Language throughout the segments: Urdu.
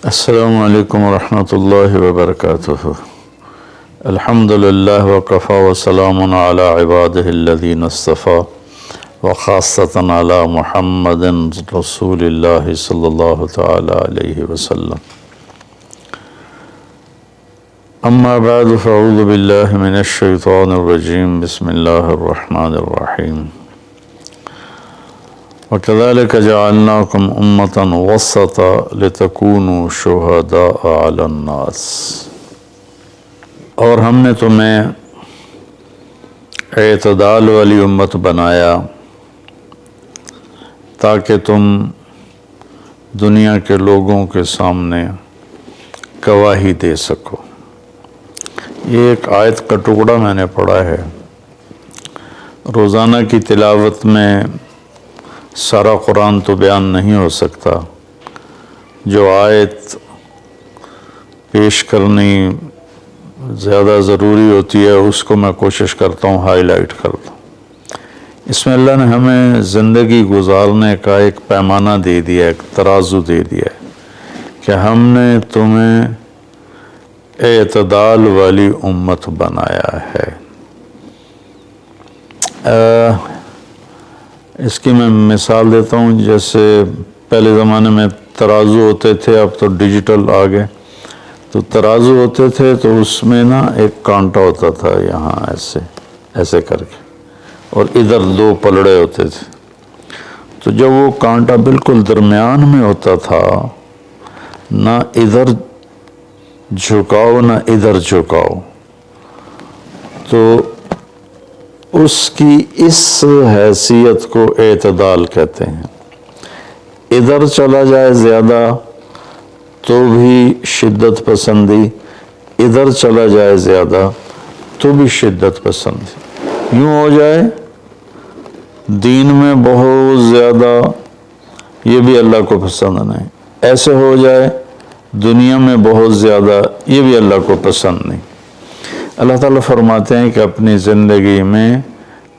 السلام علیکم ورحمۃ اللہ وبرکاتہ۔ الحمد للہ وکفی وسلام علی عبادہ الذین اصطفیٰ وخاصۃ علی محمد رسول اللہ صلی اللہ تعالی علیہ وسلم۔ اما بعد فاعوذ باللہ من الشیطان الرجیم، بسم اللہ الرحمن الرحیم۔ وَكَذَلِكَ جَعَلْنَاكُمْ أُمَّةً وَسَطًا لِتَكُونُوا شُهَدَاءَ عَلَى النَّاسِ، اور ہم نے تمہیں اعتدال والی امت بنایا تاکہ تم دنیا کے لوگوں کے سامنے گواہی دے سکو۔ یہ ایک آیت کا ٹکڑا میں نے پڑھا ہے۔ روزانہ کی تلاوت میں سارا قرآن تو بیان نہیں ہو سکتا، جو آیت پیش کرنی زیادہ ضروری ہوتی ہے اس کو میں کوشش کرتا ہوں ہائی لائٹ کرتا ہوں۔ اس میں اللہ نے ہمیں زندگی گزارنے کا ایک پیمانہ دے دیا، ایک ترازو دے دیا ہے کہ ہم نے تمہیں اعتدال والی امت بنایا ہے۔ اس کی میں مثال دیتا ہوں، جیسے پہلے زمانے میں ترازو ہوتے تھے، اب تو ڈیجیٹل آ گئے۔ تو ترازو ہوتے تھے تو اس میں نا ایک کانٹا ہوتا تھا یہاں ایسے کر کے، اور ادھر دو پلڑے ہوتے تھے۔ تو جب وہ کانٹا بالکل درمیان میں ہوتا تھا، نہ ادھر جھکاؤ نہ ادھر جھکاؤ، تو اس کی اس حیثیت کو اعتدال کہتے ہیں۔ ادھر چلا جائے زیادہ تو بھی شدت پسندی، ادھر چلا جائے زیادہ تو بھی شدت پسندی۔ یوں ہو جائے دین میں بہت زیادہ، یہ بھی اللہ کو پسند نہیں۔ ایسے ہو جائے دنیا میں بہت زیادہ، یہ بھی اللہ کو پسند نہیں۔ اللہ تعالیٰ فرماتے ہیں کہ اپنی زندگی میں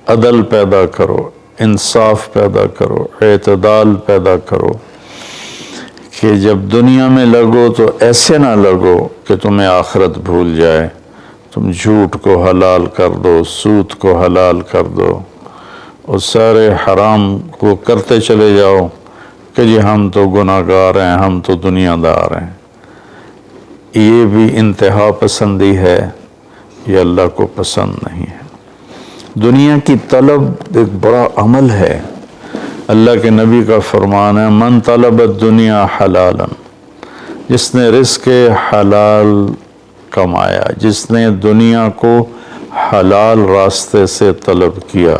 عدل پیدا کرو، انصاف پیدا کرو، اعتدال پیدا کرو، کہ جب دنیا میں لگو تو ایسے نہ لگو کہ تمہیں آخرت بھول جائے، تم جھوٹ کو حلال کر دو، سود کو حلال کر دو، اور سارے حرام کو کرتے چلے جاؤ کہ جی ہم تو گناہ گار ہیں، ہم تو دنیا دار ہیں۔ یہ بھی انتہا پسندی ہے، یہ اللہ کو پسند نہیں ہے۔ دنیا کی طلب ایک بڑا عمل ہے۔ اللہ کے نبی کا فرمان ہے، من طلب الدنیا حلالا، جس نے رزق حلال کمایا، جس نے دنیا کو حلال راستے سے طلب کیا،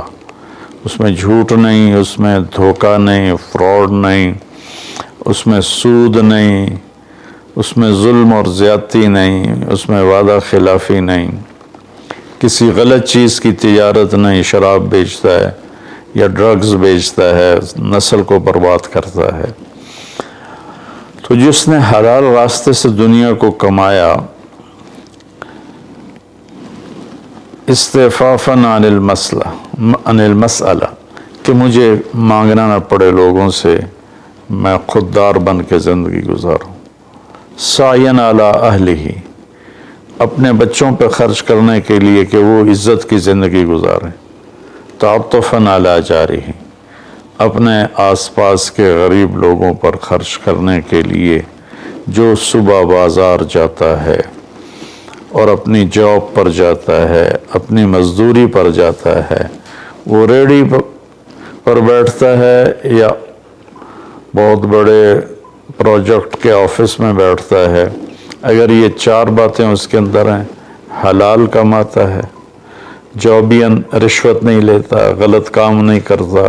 اس میں جھوٹ نہیں، اس میں دھوکہ نہیں، فراڈ نہیں، اس میں سود نہیں، اس میں ظلم اور زیادتی نہیں، اس میں وعدہ خلافی نہیں، کسی غلط چیز کی تجارت نہیں، شراب بیچتا ہے یا ڈرگز بیچتا ہے، نسل کو برباد کرتا ہے۔ تو جس نے حلال راستے سے دنیا کو کمایا، استعفافاً عن المسئلہ، کہ مجھے مانگنا نہ پڑے لوگوں سے، میں خوددار بن کے زندگی گزاروں، سعیاً علی اہلہ، اپنے بچوں پہ خرچ کرنے کے لیے کہ وہ عزت کی زندگی گزاریں، تعطفاً علی جارہ، اپنے آس پاس کے غریب لوگوں پر خرچ کرنے کے لیے، جو صبح بازار جاتا ہے اور اپنی جاب پر جاتا ہے، اپنی مزدوری پر جاتا ہے، وہ ریڑھی پر بیٹھتا ہے یا بہت بڑے پروجیکٹ کے آفس میں بیٹھتا ہے، اگر یہ چار باتیں اس کے اندر ہیں، حلال کماتا ہے، جابین رشوت نہیں لیتا، غلط کام نہیں کرتا،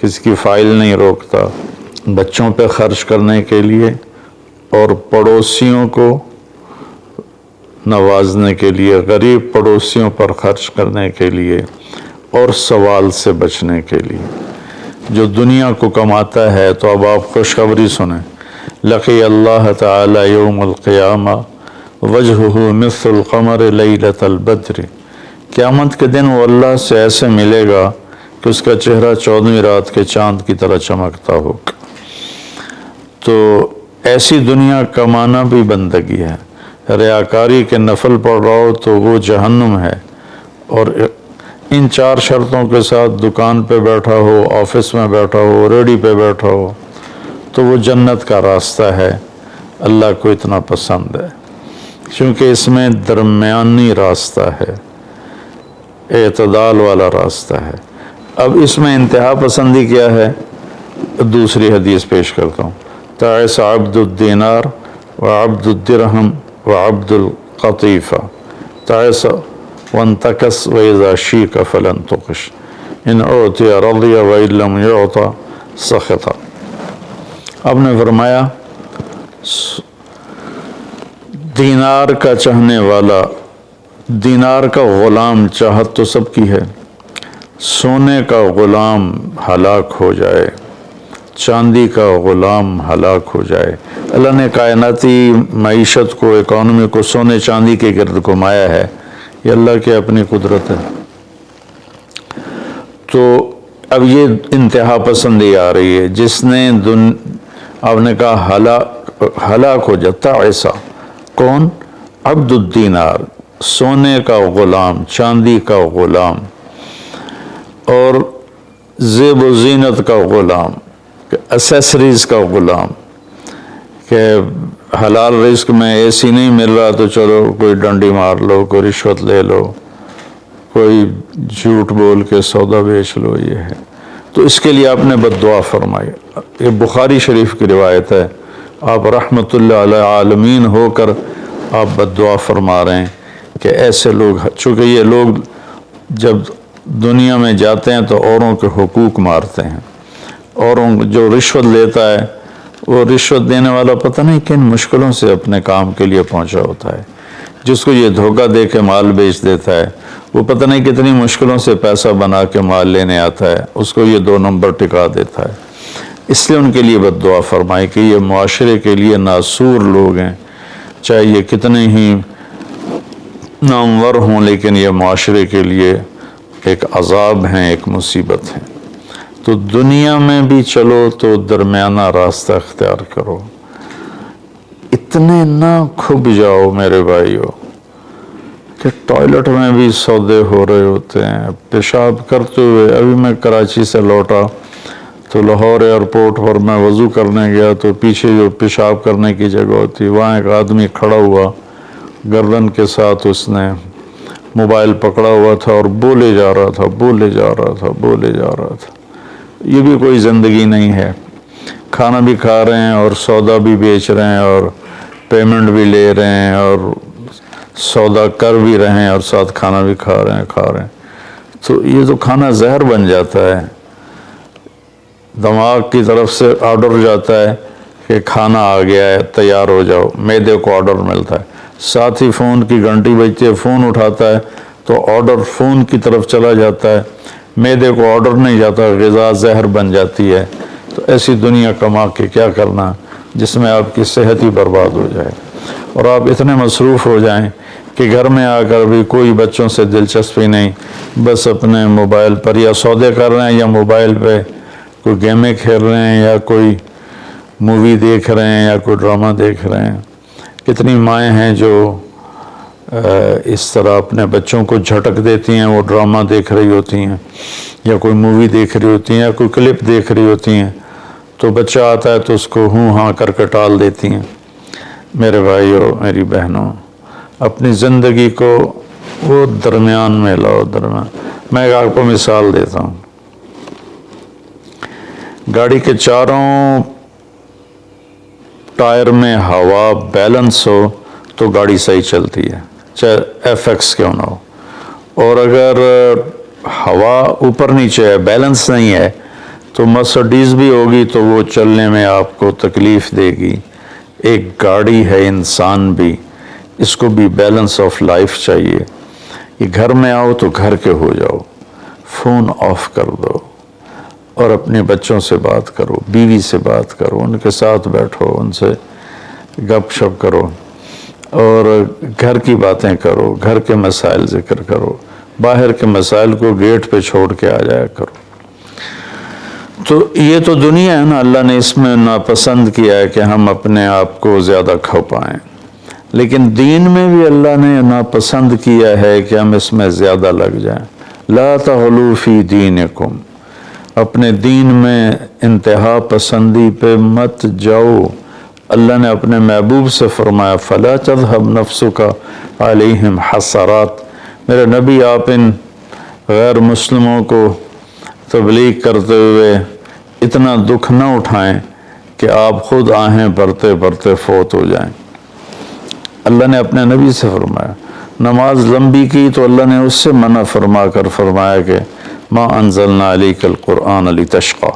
کسی کی فائل نہیں روکتا، بچوں پہ خرچ کرنے کے لیے اور پڑوسیوں کو نوازنے کے لیے، غریب پڑوسیوں پر خرچ کرنے کے لیے اور سوال سے بچنے کے لیے، جو دنیا کو کماتا ہے، تو اب آپ خوشخبری سنیں، لقی اللہ تعالی یوم القیامہ وجہہ مثل القمر لیلۃ البدر، قیامت کے دن وہ اللہ سے ایسے ملے گا کہ اس کا چہرہ 14ویں رات کے چاند کی طرح چمکتا ہوگا۔ تو ایسی دنیا کمانا بھی بندگی ہے. ریاکاری کے نفل پڑھ رہا ہو تو وہ جہنم ہے، اور ان 4 شرطوں کے ساتھ دکان پہ بیٹھا ہو، آفس میں بیٹھا ہو، ریڈی پہ بیٹھا ہو تو وہ جنت کا راستہ ہے. اللہ کو اتنا پسند ہے کیونکہ اس میں درمیانی راستہ ہے، اعتدال والا راستہ ہے. اب اس میں انتہا پسندی کیا ہے؟ دوسری حدیث پیش کرتا ہوں. تعس عبد الدینار وعبد الدرہم وعبد القطیفہ تعس وانتکس وإذا شیک فلن تقش ان اعطی رضی وإن لم یعط سخط. آپ نے فرمایا دینار کا چاہنے والا، دینار کا غلام چاہت تو سب کی ہے، سونے کا غلام ہلاک ہو جائے، چاندی کا غلام ہلاک ہو جائے. اللہ نے کائناتی معیشت کو، اکانومی کو سونے چاندی کے گرد گھمایا ہے، یہ اللہ کی اپنی قدرت ہے. تو اب یہ انتہا پسندی آ رہی ہے. جس نے آپ نے کہا ہلاک ہو جاتا ایسا کون؟ عبد الدینار، سونے کا غلام، چاندی کا غلام، اور زیب و زینت کا غلام، اسیسریز کا غلام، کہ حلال رزق میں ایسی نہیں مل رہا تو چلو کوئی ڈنڈی مار لو، کوئی رشوت لے لو، کوئی جھوٹ بول کے سودا بیچ لو. یہ ہے تو اس کے لیے آپ نے بد دعا فرمائی. یہ بخاری شریف کی روایت ہے. آپ رحمت اللہ علیہ عالمین ہو کر آپ بد دعا فرما رہے ہیں کہ ایسے لوگ، چونکہ یہ لوگ جب دنیا میں جاتے ہیں تو اوروں کے حقوق مارتے ہیں. اوروں جو رشوت لیتا ہے، وہ رشوت دینے والا پتہ نہیں کن مشکلوں سے اپنے کام کے لیے پہنچا ہوتا ہے. جس کو یہ دھوکہ دے کے مال بیچ دیتا ہے، وہ پتہ نہیں کتنی مشکلوں سے پیسہ بنا کے مال لینے آتا ہے، اس کو یہ 2 نمبر ٹکا دیتا ہے. اس لیے ان کے لیے بد دعا فرمائی کہ یہ معاشرے کے لیے ناسور لوگ ہیں، چاہے یہ کتنے ہی نامور ہوں، لیکن یہ معاشرے کے لیے ایک عذاب ہیں، ایک مصیبت ہے. تو دنیا میں بھی چلو تو درمیانہ راستہ اختیار کرو. اتنے نہ کھب جاؤ میرے بھائیو کہ ٹوائلٹ میں بھی سودے ہو رہے ہوتے ہیں. پیشاب کرتے ہوئے، ابھی میں کراچی سے لوٹا تو لاہور ایئرپورٹ پر میں وضو کرنے گیا تو پیچھے جو پیشاب کرنے کی جگہ ہوتی، وہاں ایک آدمی کھڑا ہوا، گردن کے ساتھ اس نے موبائل پکڑا ہوا تھا اور بولے جا رہا تھا. یہ بھی کوئی زندگی نہیں ہے. کھانا بھی کھا رہے ہیں اور سودا بھی بیچ رہے ہیں اور پیمنٹ بھی لے رہے ہیں اور سودا کر بھی رہے ہیں اور ساتھ کھانا بھی کھا رہے ہیں. تو یہ تو کھانا زہر بن جاتا ہے. دماغ کی طرف سے آرڈر جاتا ہے کہ کھانا آ گیا ہے، تیار ہو جاؤ. معدے کو آرڈر ملتا ہے، ساتھ ہی فون کی گھنٹی بجتی ہے، فون اٹھاتا ہے تو آرڈر فون کی طرف چلا جاتا ہے. معدے کو آرڈر نہیں جاتا، غذا زہر بن جاتی ہے. تو ایسی دنیا کما کے کیا کرنا جس میں آپ کی صحت ہی برباد ہو جائے اور آپ اتنے مصروف ہو جائیں کہ گھر میں آ کر بھی کوئی بچوں سے دلچسپی نہیں، بس اپنے موبائل پر یا سودے کر رہے ہیں یا موبائل پہ کوئی گیمیں کھیل رہے ہیں یا کوئی مووی دیکھ رہے ہیں یا کوئی ڈرامہ دیکھ رہے ہیں. کتنی مائیں ہیں جو اس طرح اپنے بچوں کو جھٹک دیتی ہیں، وہ ڈرامہ دیکھ رہی ہوتی ہیں یا کوئی مووی دیکھ رہی ہوتی ہیں یا کوئی کلپ دیکھ رہی ہوتی ہیں، تو بچہ آتا ہے تو اس کو ہوں ہاں کر کے ٹال دیتی ہیں. میرے بھائیو، میری بہنوں، اپنی زندگی کو وہ درمیان میں لاؤ. میں آپ کو مثال دیتا ہوں. گاڑی کے چاروں ٹائر میں ہوا بیلنس ہو تو گاڑی صحیح چلتی ہے، چاہے ایف ایکس کیوں نہ ہو. اور اگر ہوا اوپر نیچے ہے، بیلنس نہیں ہے، تو مرسڈیز بھی ہوگی تو وہ چلنے میں آپ کو تکلیف دے گی. ایک گاڑی ہے، انسان بھی، اس کو بھی بیلنس آف لائف چاہیے. یہ گھر میں آؤ تو گھر کے ہو جاؤ، فون آف کر دو اور اپنے بچوں سے بات کرو، بیوی سے بات کرو، ان کے ساتھ بیٹھو، ان سے گپ شپ کرو اور گھر کی باتیں کرو، گھر کے مسائل ذکر کرو. باہر کے مسائل کو گیٹ پہ چھوڑ کے آ جایا کرو. تو یہ تو دنیا ہے نا، اللہ نے اس میں ناپسند کیا ہے کہ ہم اپنے آپ کو زیادہ کھو پائیں، لیکن دین میں بھی اللہ نے ناپسند کیا ہے کہ ہم اس میں زیادہ لگ جائیں۔ لا تغلوا فی دینکم، اپنے دین میں انتہا پسندی پہ مت جاؤ۔ اللہ نے اپنے محبوب سے فرمایا فلا تذهب نفسک علیہم حسرات، میرے نبی آپ ان غیر مسلموں کو تبلیغ کرتے ہوئے اتنا دکھ نہ اٹھائیں کہ آپ خود آہیں پڑھتے پڑھتے فوت ہو جائیں۔ اللہ نے اپنے نبی سے فرمایا، نماز لمبی کی تو اللہ نے اس سے منع فرما کر فرمایا کہ ما انزلنا علیک القرآن لتشقی۔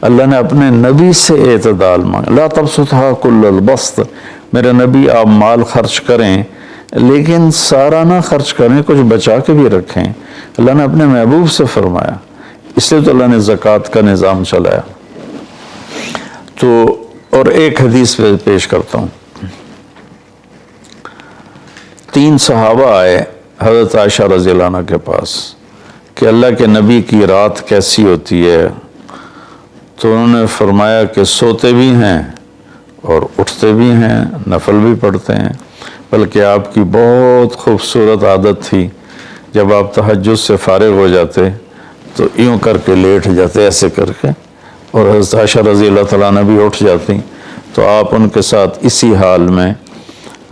اللہ نے اپنے نبی سے اعتدال مانگا، لا تبسطھا کل البسط، میرے نبی آپ مال خرچ کریں لیکن سارا نہ خرچ کریں، کچھ بچا کے بھی رکھیں۔ اللہ نے اپنے محبوب سے فرمایا، اس لیے تو اللہ نے زکوٰۃ کا نظام چلایا۔ تو اور ایک حدیث پیش کرتا ہوں، 3 صحابہ آئے حضرت عائشہ رضی اللہ عنہ کے پاس کہ اللہ کے نبی کی رات کیسی ہوتی ہے، تو انہوں نے فرمایا کہ سوتے بھی ہیں اور اٹھتے بھی ہیں، نفل بھی پڑھتے ہیں، بلکہ آپ کی بہت خوبصورت عادت تھی، جب آپ تہجد سے فارغ ہو جاتے تو یوں کر کے لیٹ جاتے، ایسے کر کے، اور حضرت عائشہ رضی اللہ تعالیٰ عنہ بھی اٹھ جاتی تو آپ ان کے ساتھ اسی حال میں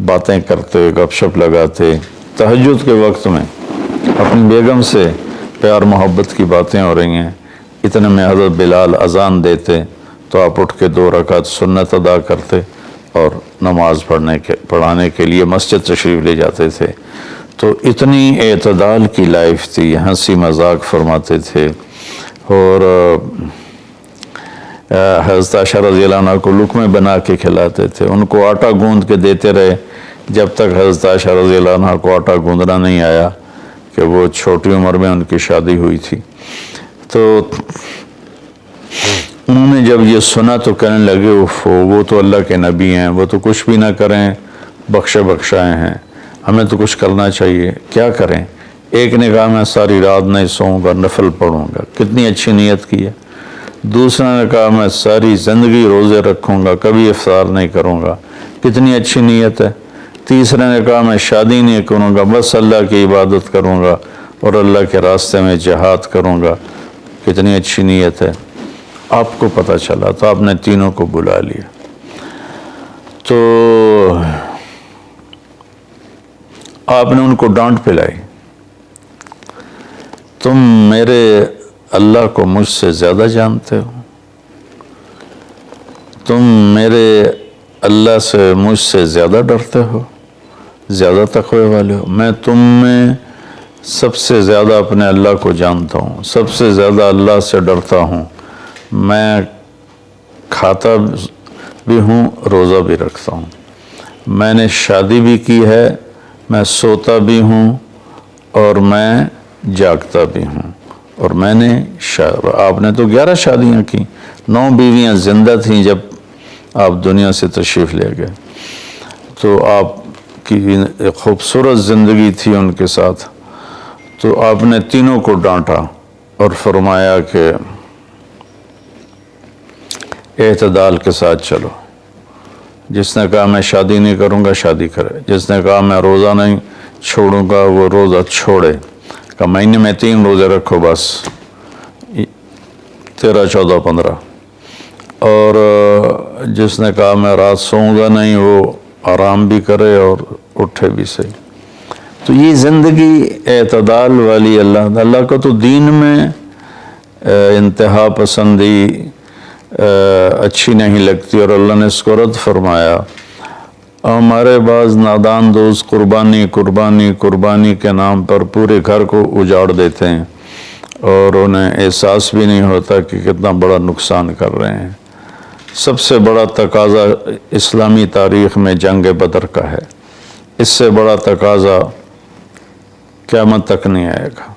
باتیں کرتے، گپ شپ لگاتے، تہجد کے وقت میں اپنی بیگم سے پیار محبت کی باتیں ہو رہی ہیں، اتنے میں حضرت بلال اذان دیتے تو آپ اٹھ کے 2 رکعت سنت ادا کرتے اور نماز پڑھانے کے لیے مسجد تشریف لے جاتے تھے۔ تو اتنی اعتدال کی لائف تھی، ہنسی مذاق فرماتے تھے، اور حضرت عائشہ رضی اللہ عنہ کو لقمے بنا کے کھلاتے تھے، ان کو آٹا گوندھ کے دیتے رہے جب تک حضرت عائشہ رضی اللہ عنہ کو آٹا گوندھنا نہیں آیا، کہ وہ چھوٹی عمر میں ان کی شادی ہوئی تھی۔ تو انہوں نے جب یہ سنا تو کہنے لگے وہ تو اللہ کے نبی ہیں، وہ تو کچھ بھی نہ کریں، بخشے بخشائے ہیں، ہمیں تو کچھ کرنا چاہیے، کیا کریں؟ ایک نے کہا میں ساری رات نہیں سوؤں گا، نفل پڑھوں گا، کتنی اچھی نیت کی ہے۔ دوسرا نے کہا میں ساری زندگی روزے رکھوں گا، کبھی افطار نہیں کروں گا، کتنی اچھی نیت ہے۔ تیسرے نے کہا میں شادی نہیں کروں گا، بس اللہ کی عبادت کروں گا اور اللہ کے راستے میں جہاد کروں گا، کتنی اچھی نیت ہے۔ آپ کو پتہ چلا تو آپ نے تینوں کو بلا لیا، تو آپ نے ان کو ڈانٹ پلائی، تم میرے اللہ کو مجھ سے زیادہ جانتے ہو، تم میرے اللہ سے مجھ سے زیادہ ڈرتے ہو، زیادہ تقوی والے ہو، میں تم میں سب سے زیادہ اپنے اللہ کو جانتا ہوں، سب سے زیادہ اللہ سے ڈرتا ہوں، میں کھاتا بھی ہوں، روزہ بھی رکھتا ہوں، میں نے شادی بھی کی ہے، میں سوتا بھی ہوں اور میں جاگتا بھی ہوں، اور میں نے آپ نے تو 11 شادیاں کی، 9 بیویاں زندہ تھیں جب آپ دنیا سے تشریف لے گئے، تو آپ کی ایک خوبصورت زندگی تھی ان کے ساتھ۔ تو آپ نے تینوں کو ڈانٹا اور فرمایا کہ اعتدال کے ساتھ چلو، جس نے کہا میں شادی نہیں کروں گا شادی کرے، جس نے کہا میں روزہ نہیں چھوڑوں گا وہ روزہ چھوڑے، کہ مہینے میں 3 روزے رکھو بس، 13، 14، 15، اور جس نے کہا میں رات سوؤں گا نہیں وہ آرام بھی کرے اور اٹھے بھی صحیح۔ تو یہ زندگی اعتدال والی اللہ کو تو دین میں انتہا پسندی اچھی نہیں لگتی، اور اللہ نے اس کو رد فرمایا۔ ہمارے بعض نادان دوست قربانی کے نام پر پورے گھر کو اجاڑ دیتے ہیں اور انہیں احساس بھی نہیں ہوتا کہ کتنا بڑا نقصان کر رہے ہیں۔ سب سے بڑا تقاضا اسلامی تاریخ میں جنگ بدر کا ہے، اس سے بڑا تقاضا قیامت تک نہیں آئے گا،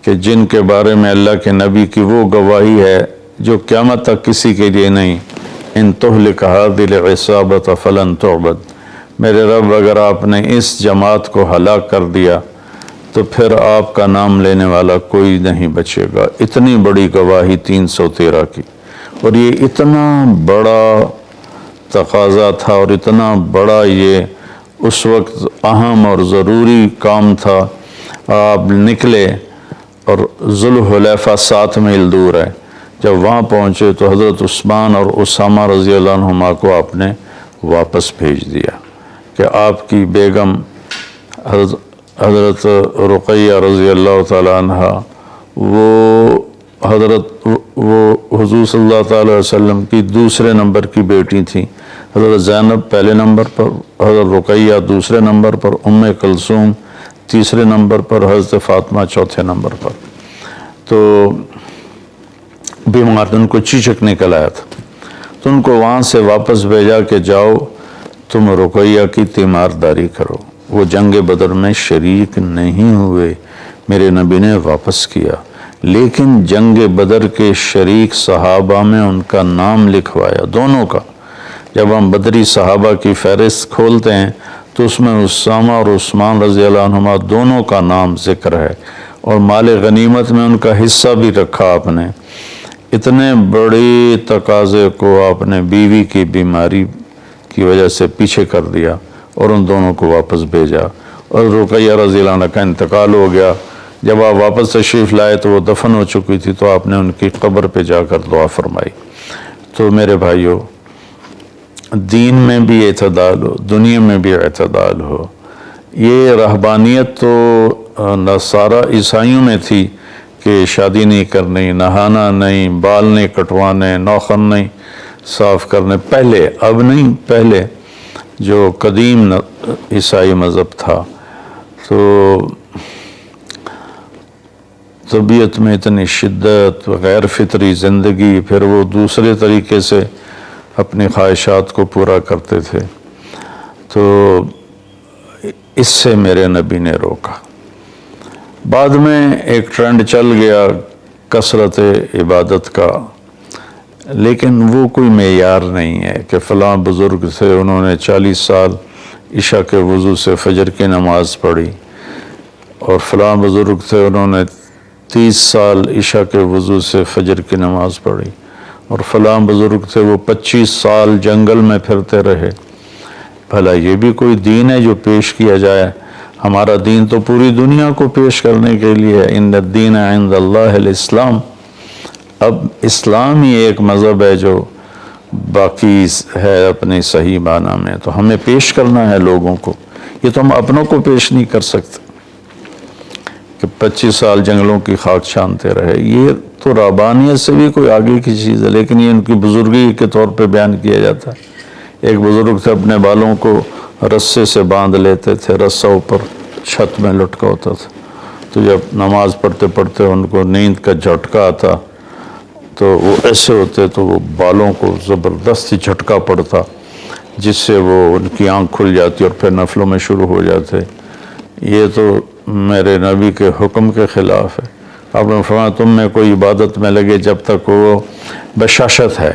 کہ جن کے بارے میں اللہ کے نبی کی وہ گواہی ہے جو قیامت تک کسی کے لیے نہیں، ان تہلک هذه العصابۃ فلن تعبد، میرے رب اگر آپ نے اس جماعت کو ہلاک کر دیا تو پھر آپ کا نام لینے والا کوئی نہیں بچے گا۔ اتنی بڑی گواہی 313 کی، اور یہ اتنا بڑا تقاضا تھا اور اتنا بڑا یہ اس وقت اہم اور ضروری کام تھا۔ آپ نکلے اور ذوالحلیفہ 7 میل دور ہے، جب وہاں پہنچے تو حضرت عثمان اور اسامہ رضی اللہ عنہما کو آپ نے واپس بھیج دیا کہ آپ کی بیگم حضرت رقیہ رضی اللہ تعالی عنہ وہ حضور صلی اللہ تعالی علیہ وسلم کی دوسرے نمبر کی بیٹی تھی۔ حضرت زینب پہلے نمبر پر، حضرت رقیہ دوسرے نمبر پر، کلثوم تیسرے نمبر پر، حضرت فاطمہ چوتھے نمبر پر۔ تو بیمار ان کو چیچک نکل آیا تھا، تو ان کو وہاں سے واپس بھیجا کہ جاؤ تم رقیہ کی تیمارداری کرو۔ وہ جنگ بدر میں شریک نہیں ہوئے، میرے نبی نے واپس کیا، لیکن جنگ بدر کے شریک صحابہ میں ان کا نام لکھوایا، دونوں کا۔ جب ہم بدری صحابہ کی فہرست کھولتے ہیں تو اس میں اسامہ اور عثمان رضی اللہ عنہما دونوں کا نام ذکر ہے، اور مال غنیمت میں ان کا حصہ بھی رکھا آپ نے۔ اتنے بڑے تقاضے کو آپ نے بیوی کی بیماری کی وجہ سے پیچھے کر دیا اور ان دونوں کو واپس بھیجا، اور رقیہ رضی اللہ عنہ کا انتقال ہو گیا۔ جب آپ واپس تشریف لائے تو وہ دفن ہو چکی تھی، تو آپ نے ان کی قبر پہ جا کر دعا فرمائی۔ تو میرے بھائیو، دین میں بھی اعتدال ہو، دنیا میں بھی اعتدال ہو۔ یہ رہبانیت تو نصارہ عیسائیوں میں تھی کہ شادی نہیں کرنی، نہانا نہیں، بال نہیں کٹوانے، ناخن نہیں صاف کرنے، پہلے، اب نہیں، پہلے جو قدیم عیسائی مذہب تھا۔ تو طبیعت میں اتنی شدت، غیر فطری زندگی، پھر وہ دوسرے طریقے سے اپنی خواہشات کو پورا کرتے تھے، تو اس سے میرے نبی نے روکا۔ بعد میں ایک ٹرینڈ چل گیا کثرت عبادت کا، لیکن وہ کوئی معیار نہیں ہے کہ فلاں بزرگ تھے، انہوں نے 40 سال عشاء کے وضو سے فجر کی نماز پڑھی، اور فلاں بزرگ تھے، انہوں نے 30 سال عشاء کے وضو سے فجر کی نماز پڑھی، اور فلاں بزرگ تھے وہ 25 سال جنگل میں پھرتے رہے۔ بھلا یہ بھی کوئی دین ہے جو پیش کیا جائے؟ ہمارا دین تو پوری دنیا کو پیش کرنے کے لیے ہے۔ ان الدین عند اللہ الاسلام۔ اب اسلام ہی ایک مذہب ہے جو باقی ہے اپنے صحیح معنی میں، تو ہمیں پیش کرنا ہے لوگوں کو۔ یہ تو ہم اپنوں کو پیش نہیں کر سکتے کہ 25 سال جنگلوں کی خاک چھانتے رہے۔ یہ تو رہبانیت سے بھی کوئی آگے کی چیز ہے، لیکن یہ ان کی بزرگی کے طور پہ بیان کیا جاتا ہے۔ ایک بزرگ تھے، اپنے بالوں کو رسے سے باندھ لیتے تھے، رسہ اوپر چھت میں لٹکا ہوتا تھا، تو جب نماز پڑھتے پڑھتے ان کو نیند کا جھٹکا آتا تو وہ ایسے ہوتے تو وہ بالوں کو زبردستی جھٹکا پڑتا، جس سے وہ ان کی آنکھ کھل جاتی اور پھر نفلوں میں شروع ہو جاتے۔ یہ تو میرے نبی کے حکم کے خلاف ہے۔ آپ نے فرمایا تم میں کوئی عبادت میں لگے جب تک وہ بشاشت ہے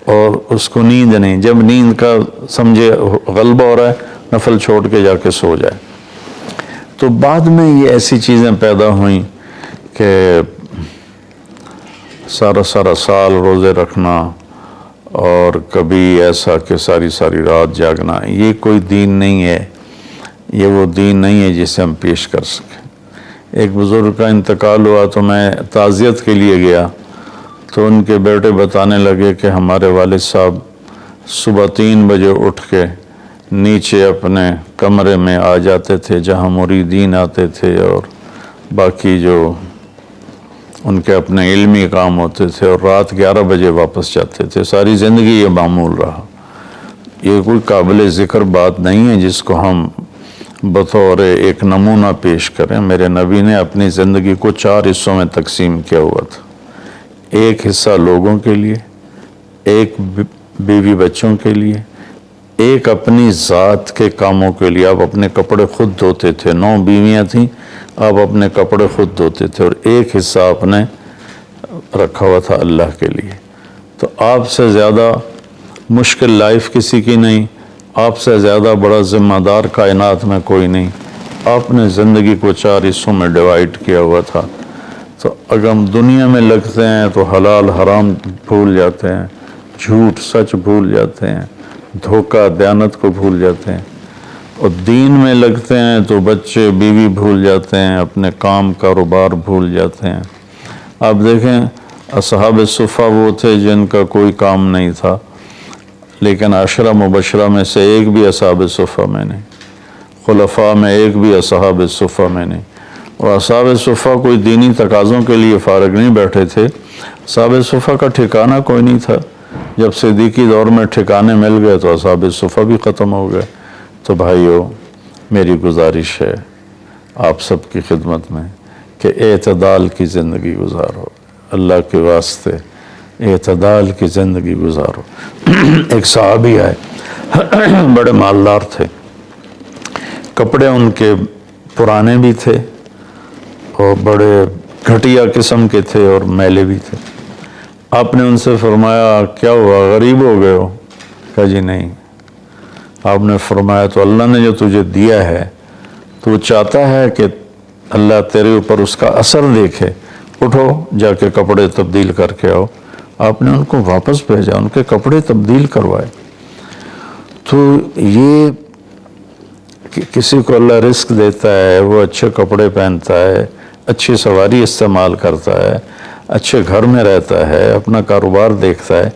اور اس کو نیند نہیں، جب نیند کا سمجھے غلبہ ہو رہا ہے نفل چھوڑ کے جا کے سو جائے۔ تو بعد میں یہ ایسی چیزیں پیدا ہوئیں کہ سارا سال روزے رکھنا، اور کبھی ایسا کہ ساری رات جاگنا، یہ کوئی دین نہیں ہے، یہ وہ دین نہیں ہے جسے ہم پیش کر سکیں۔ ایک بزرگ کا انتقال ہوا تو میں تعزیت کے لیے گیا، تو ان کے بیٹے بتانے لگے کہ ہمارے والد صاحب صبح 3 بجے اٹھ کے نیچے اپنے کمرے میں آ جاتے تھے جہاں مریدین آتے تھے، اور باقی جو ان کے اپنے علمی کام ہوتے تھے، اور رات 11 بجے واپس جاتے تھے۔ ساری زندگی یہ معمول رہا۔ یہ کوئی قابل ذکر بات نہیں ہے جس کو ہم بطور ایک نمونہ پیش کریں۔ میرے نبی نے اپنی زندگی کو 4 حصوں میں تقسیم کیا ہوا تھا۔ ایک حصہ لوگوں کے لیے، ایک بیوی بچوں کے لیے، ایک اپنی ذات کے کاموں کے لیے۔ آپ اپنے کپڑے خود دھوتے تھے، 9 بیویاں تھیں، آپ اپنے کپڑے خود دھوتے تھے، اور ایک حصہ آپ نے رکھا ہوا تھا اللہ کے لیے۔ تو آپ سے زیادہ مشکل لائف کسی کی نہیں، آپ سے زیادہ بڑا ذمہ دار کائنات میں کوئی نہیں، آپ نے زندگی کو 4 حصوں میں ڈیوائیڈ کیا ہوا تھا، تو اگر ہم دنیا میں لگتے ہیں تو حلال حرام بھول جاتے ہیں، جھوٹ سچ بھول جاتے ہیں، دھوکہ دیانت کو بھول جاتے ہیں، اور دین میں لگتے ہیں تو بچے بیوی بھول جاتے ہیں، اپنے کام کاروبار بھول جاتے ہیں۔ آپ دیکھیں اصحاب صفہ وہ تھے جن کا کوئی کام نہیں تھا، لیکن 10 مبشرہ میں سے ایک بھی اصحاب صفہ میں نہیں، خلفاء میں ایک بھی اصحاب صفہ میں نہیں۔ اور اصحاب صفہ کوئی دینی تقاضوں کے لیے فارغ نہیں بیٹھے تھے، اصحاب صفہ کا ٹھکانہ کوئی نہیں تھا۔ جب صدیقی دور میں ٹھکانے مل گئے تو اصحاب صفہ بھی ختم ہو گئے۔ تو بھائیو، میری گزارش ہے آپ سب کی خدمت میں کہ اعتدال کی زندگی گزارو، اللہ کے واسطے اعتدال کی زندگی گزارو۔ ایک صحابی آئے، بڑے مالدار تھے، کپڑے ان کے پرانے بھی تھے اور بڑے گھٹیا قسم کے تھے اور میلے بھی تھے۔ آپ نے ان سے فرمایا کیا ہوا، غریب ہو گئے ہو؟ کہا جی نہیں۔ آپ نے فرمایا تو اللہ نے جو تجھے دیا ہے تو وہ چاہتا ہے کہ اللہ تیرے اوپر اس کا اثر دیکھے، اٹھو جا کے کپڑے تبدیل کر کے آؤ۔ آپ نے ان کو واپس بھیجا، ان کے کپڑے تبدیل کروائے۔ تو یہ کہ کسی کو اللہ رزق دیتا ہے، وہ اچھے کپڑے پہنتا ہے، اچھی سواری استعمال کرتا ہے، اچھے گھر میں رہتا ہے، اپنا کاروبار دیکھتا ہے،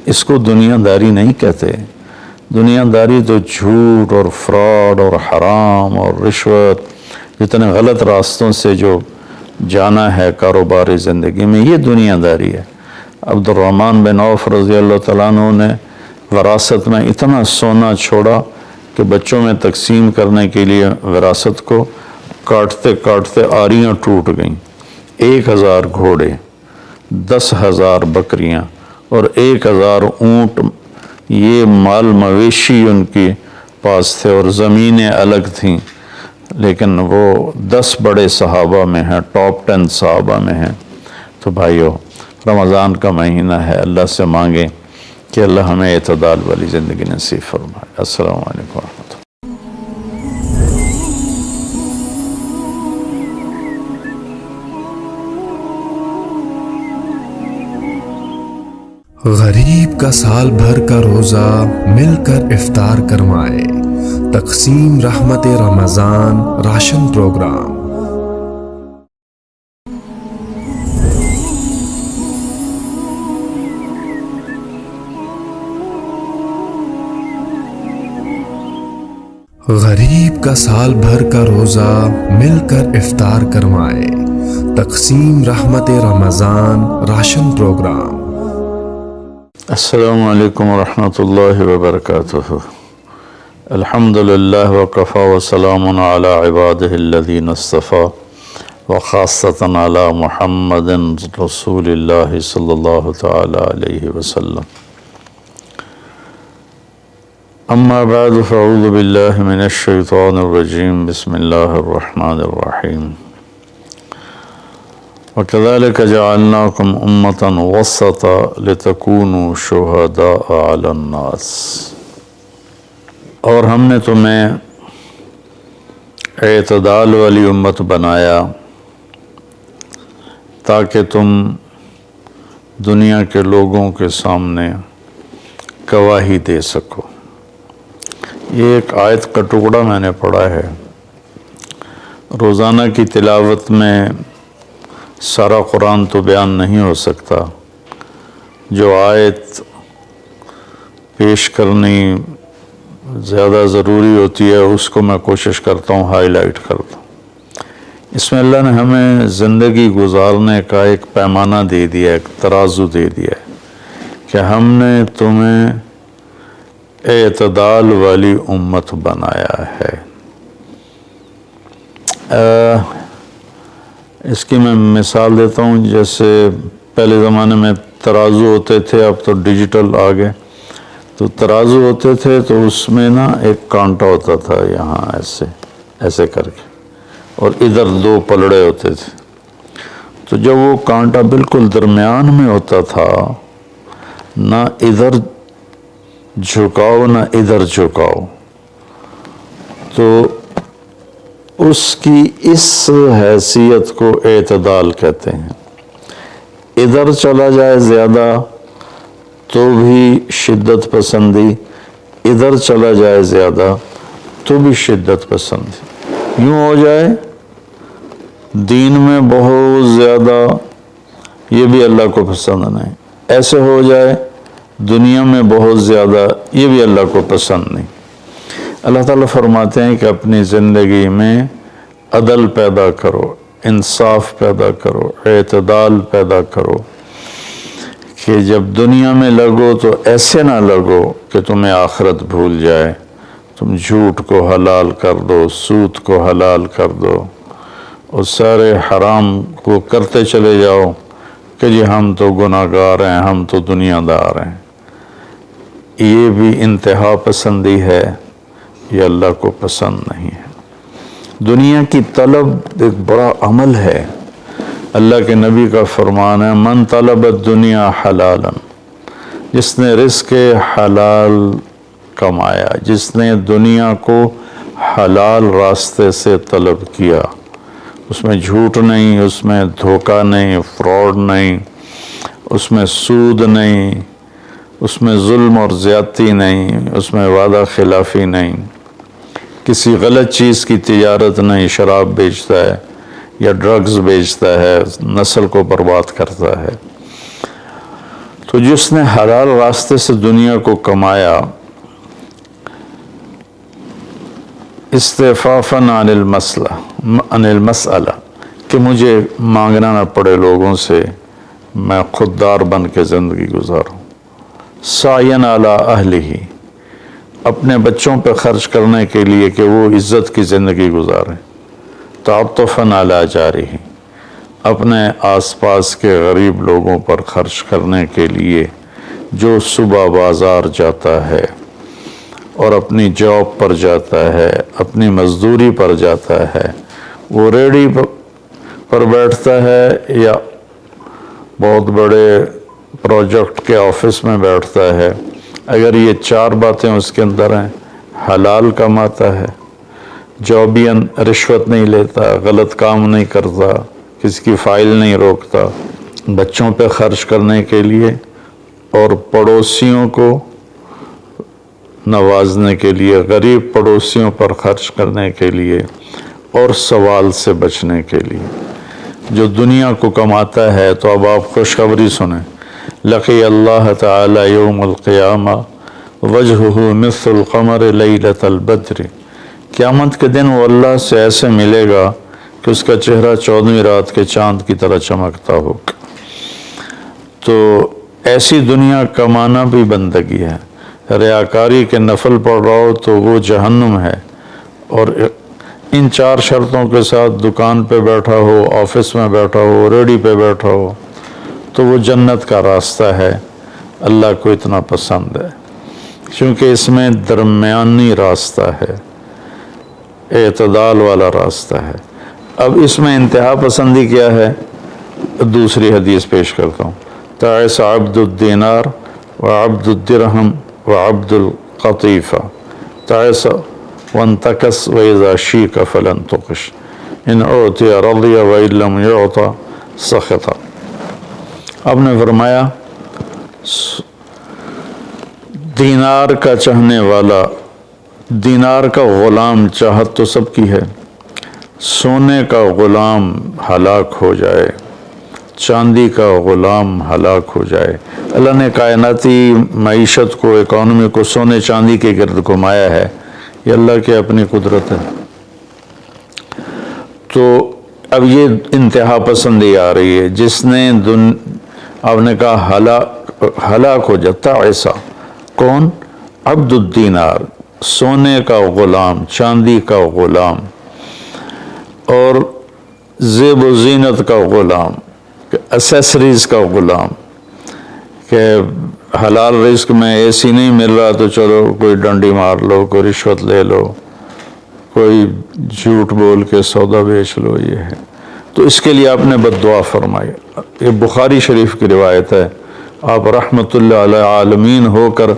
اس کو دنیا داری نہیں کہتے۔ دنیا داری تو جھوٹ اور فراڈ اور حرام اور رشوت، جتنے غلط راستوں سے جو جانا ہے کاروباری زندگی میں، یہ دنیا داری ہے۔ عبد الرحمن بن عوف رضی اللہ تعالیٰ عنہ نے وراثت میں اتنا سونا چھوڑا کہ بچوں میں تقسیم کرنے کے لیے وراثت کو کاٹتے کاٹتے آریاں ٹوٹ گئیں۔ 1000 گھوڑے، 10,000 بکریاں اور 1000 اونٹ، یہ مال مویشی ان کے پاس تھے، اور زمینیں الگ تھیں، لیکن وہ 10 بڑے صحابہ میں ہیں، ٹاپ 10 صحابہ میں ہیں۔ تو بھائیو، رمضان کا مہینہ ہے، اللہ سے مانگیں کہ اللہ ہمیں اعتدال والی زندگی نصیب فرمائے۔ السلام علیکم ورحمۃ اللہ۔ غریب کا سال بھر کا روزہ مل کر افطار کروائے، تقسیم رحمت رمضان راشن پروگرام۔ غریب کا سال بھر کا روزہ مل کر افطار کروائے، تقسیم رحمت رمضان راشن پروگرام۔ السلام علیکم ورحمۃ اللہ وبرکاتہ۔ الحمدللہ وکفی وسلام علی عبادہ الذین اصطفی وخاصۃ علی محمد رسول اللہ صلی اللہ تعالی علیہ وسلم۔ اما بعد فاعوذ باللہ من الشیطان الرجیم، بسم اللہ الرحمن الرحیم۔ وَكَذَلِكَ جَعَلْنَاكُمْ أُمَّةً وَسَطًا لِتَكُونُوا شُهَدَاءَ عَلَى النَّاسِ۔ اور ہم نے تمہیں اعتدال والی امت بنایا تاکہ تم دنیا کے لوگوں کے سامنے گواہی دے سکو۔ یہ ایک آیت کا ٹکڑا میں نے پڑھا ہے۔ روزانہ کی تلاوت میں سارا قرآن تو بیان نہیں ہو سکتا، جو آیت پیش کرنی زیادہ ضروری ہوتی ہے اس کو میں کوشش کرتا ہوں ہائی لائٹ کرتا ہوں۔ اس میں اللہ نے ہمیں زندگی گزارنے کا ایک پیمانہ دے دیا، ایک ترازو دے دیا ہے کہ ہم نے تمہیں اعتدال والی امت بنایا ہے۔ اس کی میں مثال دیتا ہوں، جیسے پہلے زمانے میں ترازو ہوتے تھے، اب تو ڈیجیٹل آ گئے۔ تو ترازو ہوتے تھے تو اس میں نا ایک کانٹا ہوتا تھا یہاں ایسے کر کے، اور ادھر 2 پلڑے ہوتے تھے۔ تو جب وہ کانٹا بالکل درمیان میں ہوتا تھا، نہ ادھر جھکاؤ نہ ادھر جھکاؤ، تو اس کی اس حیثیت کو اعتدال کہتے ہیں۔ ادھر چلا جائے زیادہ تو بھی شدت پسندی، ادھر چلا جائے زیادہ تو بھی شدت پسندی۔ یوں ہو جائے دین میں بہت زیادہ، یہ بھی اللہ کو پسند نہیں، ایسے ہو جائے دنیا میں بہت زیادہ، یہ بھی اللہ کو پسند نہیں۔ اللہ تعالیٰ فرماتے ہیں کہ اپنی زندگی میں عدل پیدا کرو، انصاف پیدا کرو، اعتدال پیدا کرو، کہ جب دنیا میں لگو تو ایسے نہ لگو کہ تمہیں آخرت بھول جائے، تم جھوٹ کو حلال کر دو، سود کو حلال کر دو اور سارے حرام کو کرتے چلے جاؤ کہ جی ہم تو گناہ گار ہیں، ہم تو دنیا دار ہیں۔ یہ بھی انتہا پسندی ہے، یہ اللہ کو پسند نہیں ہے۔ دنیا کی طلب ایک بڑا عمل ہے۔ اللہ کے نبی کا فرمان ہے، من طلب الدنیا حلالا، جس نے رزق حلال کمایا، جس نے دنیا کو حلال راستے سے طلب کیا، اس میں جھوٹ نہیں، اس میں دھوکہ نہیں، فراڈ نہیں، اس میں سود نہیں، اس میں ظلم اور زیادتی نہیں، اس میں وعدہ خلافی نہیں، کسی غلط چیز کی تجارت نہیں، شراب بیچتا ہے یا ڈرگز بیچتا ہے، نسل کو برباد کرتا ہے۔ تو جس نے حلال راستے سے دنیا کو کمایا، استعفافاً عن المسئلہ، کہ مجھے مانگنا نہ پڑے لوگوں سے، میں خوددار بن کے زندگی گزاروں، سعیاً علی اہلہ، اپنے بچوں پہ خرچ کرنے کے لیے کہ وہ عزت کی زندگی گزاریں، تعطفاً علی جارہ، اپنے آس پاس کے غریب لوگوں پر خرچ کرنے کے لیے، جو صبح بازار جاتا ہے اور اپنی جاب پر جاتا ہے، اپنی مزدوری پر جاتا ہے، وہ ریڑھی پر بیٹھتا ہے یا بہت بڑے پروجیکٹ کے آفس میں بیٹھتا ہے، اگر یہ چار باتیں اس کے اندر ہیں، حلال کماتا ہے، جابین رشوت نہیں لیتا، غلط کام نہیں کرتا، کسی کی فائل نہیں روکتا، بچوں پہ خرچ کرنے کے لیے اور پڑوسیوں کو نوازنے کے لیے، غریب پڑوسیوں پر خرچ کرنے کے لیے اور سوال سے بچنے کے لیے، جو دنیا کو کماتا ہے۔ تو اب آپ خوشخبری سنیں، لقی اللہ تعالی یوم القیامہ وجہہ مثل القمر لیلۃ البدر، قیامت کے دن وہ اللہ سے ایسے ملے گا کہ اس کا چہرہ 14ویں رات کے چاند کی طرح چمکتا ہوگا۔ تو ایسی دنیا کمانا بھی بندگی ہے۔ ریاکاری کے نفل پڑھ رہا ہو تو وہ جہنم ہے، اور ان چار شرطوں کے ساتھ دکان پہ بیٹھا ہو، آفس میں بیٹھا ہو، ریڑھی پہ بیٹھا ہو تو وہ جنت کا راستہ ہے، اللہ کو اتنا پسند ہے، کیونکہ اس میں درمیانی راستہ ہے، اعتدال والا راستہ ہے۔ اب اس میں انتہا پسندی کیا ہے؟ دوسری حدیث پیش کرتا ہوں، تعس عبد الدینار وعبد الدرہم وعبد القطیفہ، تعس وانتکس وإذا شیک فلن تقش، ان اعطی رضی وإن لم یعطى سخط۔ آپ نے فرمایا دینار کا چاہنے والا، دینار کا غلام، چاہت تو سب کی ہے، سونے کا غلام ہلاک ہو جائے، چاندی کا غلام ہلاک ہو جائے۔ اللہ نے کائناتی معیشت کو، اکانومی کو سونے چاندی کے گرد گھمایا ہے، یہ اللہ کی اپنی قدرت ہے۔ تو اب یہ انتہا پسندی آ رہی ہے، جس نے آپ نے کہا ہلاک ہو جاتا ایسا، کون؟ عبد الدینار، سونے کا غلام، چاندی کا غلام، اور زیب و زینت کا غلام، اسیسریز کا غلام، کہ حلال رزق میں ایسی نہیں مل رہا تو چلو کوئی ڈنڈی مار لو، کوئی رشوت لے لو، کوئی جھوٹ بول کے سودا بیچ لو، یہ ہے۔ تو اس کے لیے آپ نے بد دعا فرمائی۔ یہ بخاری شریف کی روایت ہے، آپ رحمت اللہ علیہ عالمین ہو کر